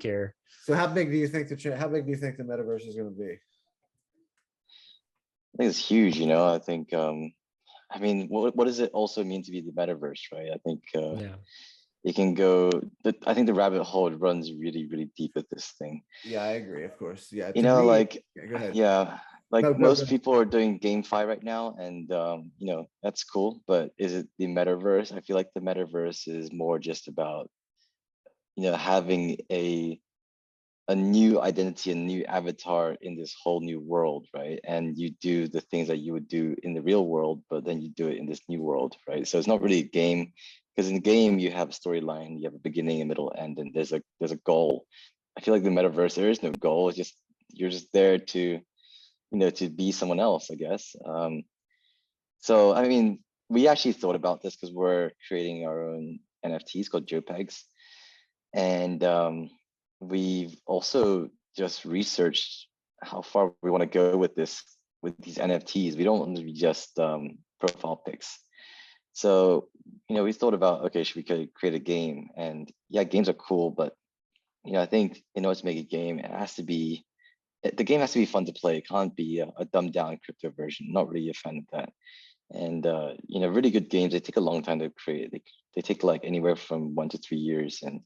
here. So how big do you think the metaverse is going to be? I think it's huge, you know. I think I mean, what does it also mean to be the metaverse, right? I think it can go, I think the rabbit hole runs really, really deep with this thing. Yeah, I agree, of course. Yeah. You know, like, go ahead. Yeah, like No, most people are doing GameFi right now, and you know, that's cool, but is it the metaverse? I feel like the metaverse is more just about, you know, having a new identity, a new avatar in this whole new world, right? And you do the things that you would do in the real world, but then you do it in this new world, right? So it's not really a game, because in the game you have a storyline, you have a beginning, a middle, end, and there's a goal. I feel like the metaverse, there is no goal. It's just, you're just there to, you know, to be someone else, I guess. So I mean, we actually thought about this because we're creating our own NFTs called JPEGs, and we've also just researched how far we want to go with this, with these NFTs. We don't want to be just profile pics. So, you know, we thought about, okay, should we create a game? And yeah, games are cool, but you know, I think in order to make a game, it has to be, the game has to be fun to play. It can't be a dumbed down crypto version. Not really a fan of that. And you know, really good games, they take a long time to create. They take like anywhere from 1 to 3 years, and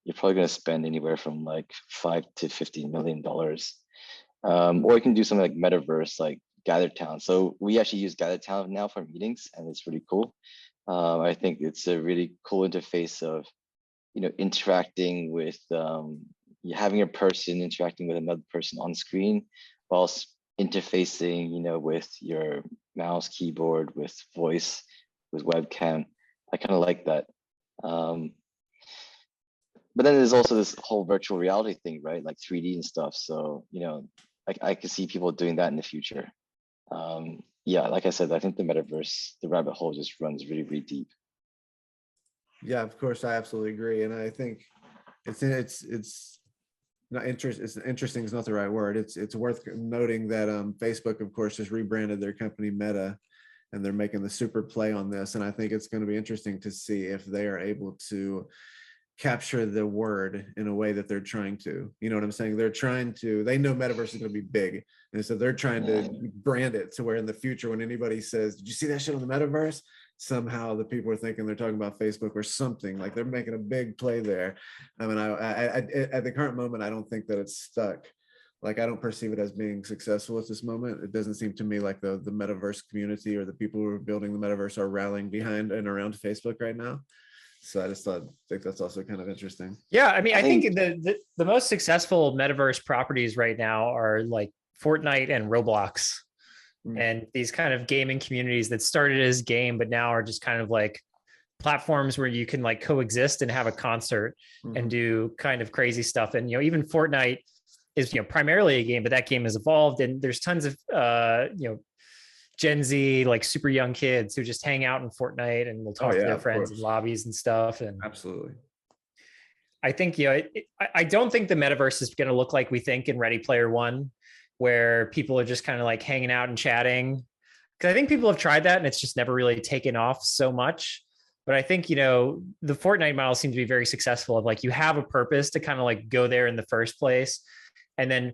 you're probably going to spend anywhere from like $5 to $15 million. Or you can do something like Metaverse, like Gather Town. So we actually use Gather Town now for meetings, and it's really cool. I think it's a really cool interface of, you know, interacting with, having a person interacting with another person on screen, whilst interfacing, you know, with your mouse, keyboard, with voice, with webcam. I kind of like that. But then there's also this whole virtual reality thing, right? Like 3D and stuff. So, you know, I could see people doing that in the future. Yeah, like I said, I think the metaverse, the rabbit hole just runs really, really deep. Yeah, of course, I absolutely agree. And I think it's not interesting is not the right word. It's worth noting that Facebook, of course, just rebranded their company Meta, and they're making the super play on this. And I think it's going to be interesting to see if they are able to capture the word in a way that they're trying to, you know what I'm saying? They know metaverse is going to be big. And so they're trying to brand it to where in the future, when anybody says, did you see that shit on the metaverse? Somehow the people are thinking they're talking about Facebook or something. Like they're making a big play there. I mean, I at the current moment, I don't think that it's stuck. Like, I don't perceive it as being successful at this moment. It doesn't seem to me like the metaverse community or the people who are building the metaverse are rallying behind and around Facebook right now. So I just think that's also kind of interesting. Yeah, I mean, I think the most successful metaverse properties right now are like Fortnite and Roblox, and these kind of gaming communities that started as game, but now are just kind of like platforms where you can like coexist and have a concert and do kind of crazy stuff. And, you know, even Fortnite is, you know, primarily a game, but that game has evolved, and there's tons of, you know, Gen Z, like super young kids who just hang out in Fortnite and will talk to their friends in lobbies and stuff. And absolutely, I think, you know, I don't think the metaverse is going to look like we think in Ready Player One, where people are just kind of like hanging out and chatting. Because I think people have tried that and it's just never really taken off so much. But I think, you know, the Fortnite model seems to be very successful of like, you have a purpose to kind of like go there in the first place. And then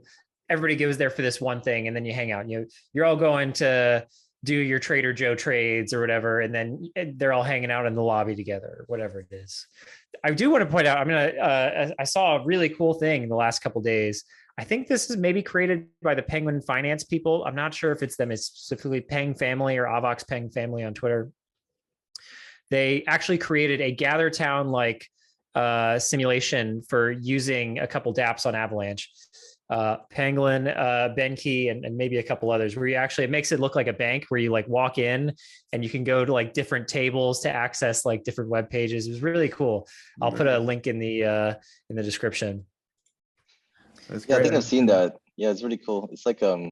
everybody goes there for this one thing, and then you hang out. You're all going to do your Trader Joe trades or whatever, and then they're all hanging out in the lobby together, or whatever it is. I do want to point out, I saw a really cool thing in the last couple of days. I think this is maybe created by the Penguin Finance people. I'm not sure if it's them. It's specifically Peng Family or Avox Peng Family on Twitter. They actually created a Gather Town like simulation for using a couple dApps on Avalanche. Penguin, Benki, and maybe a couple others, where you actually, it makes it look like a bank where you like walk in and you can go to like different tables to access like different web pages. It was really cool. I'll put a link in the description. Yeah, I think I've seen that. Yeah, it's really cool. It's like